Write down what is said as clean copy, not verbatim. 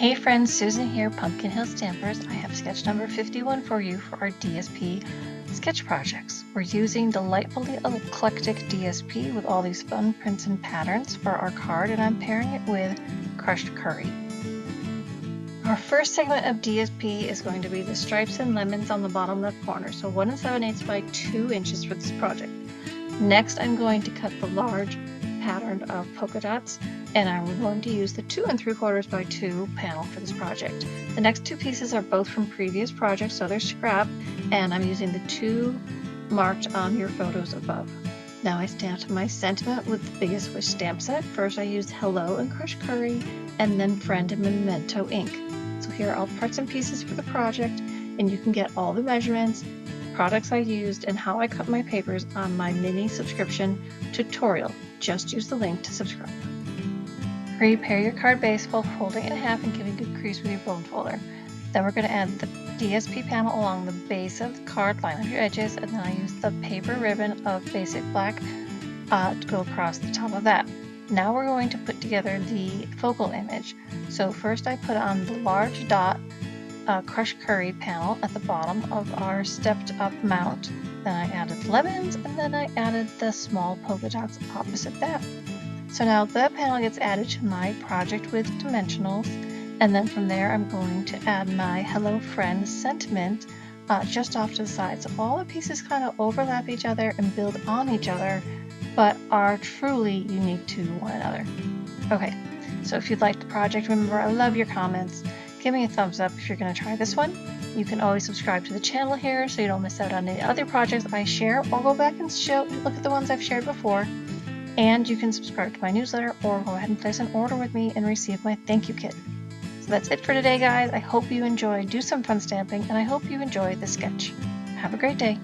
Hey friends, Susan here, Pumpkin Hill Stampers. I have sketch number 51 for you for our DSP sketch projects. We're using delightfully eclectic DSP with all these fun prints and patterns for our card, and I'm pairing it with crushed curry. Our first segment of DSP is going to be the stripes and lemons on the bottom left corner, so 1 7/8 by 2 inches for this project. Next, I'm going to cut the large pattern of polka dots, and I'm going to use the 2 3/4 by 2 panel for this project. The next two pieces are both from previous projects, so they're scrap, and I'm using the 2 marked on your photos above. Now I stamped my sentiment with the Biggest Wish stamp set. First I used Hello and Crushed Curry, and then Friend and Memento ink. So here are all parts and pieces for the project, and you can get all the measurements, products I used, and how I cut my papers on my mini subscription tutorial. Just use the link to subscribe. Prepare your card base while folding it in half and giving a good crease with your bone folder. Then we're going to add the DSP panel along the base of the card, line up your edges, and then I use the paper ribbon of basic black to go across the top of that. Now we're going to put together the focal image. So first I put on the large dot crushed curry panel at the bottom of our stepped up mount. Then I added lemons, and then I added the small polka dots opposite that. So now that panel gets added to my project with dimensionals, and then from there I'm going to add my Hello Friend sentiment just off to the side. So all the pieces kind of overlap each other and build on each other, but are truly unique to one another. Okay, so if you'd like the project, remember I love your comments. Give me a thumbs up if you're going to try this one. You can always subscribe to the channel here so you don't miss out on any other projects I share, or go back and look at the ones I've shared before. And you can subscribe to my newsletter or go ahead and place an order with me and receive my thank you kit. So that's it for today, guys. I hope you enjoy. Do some fun stamping, and I hope you enjoy the sketch. Have a great day.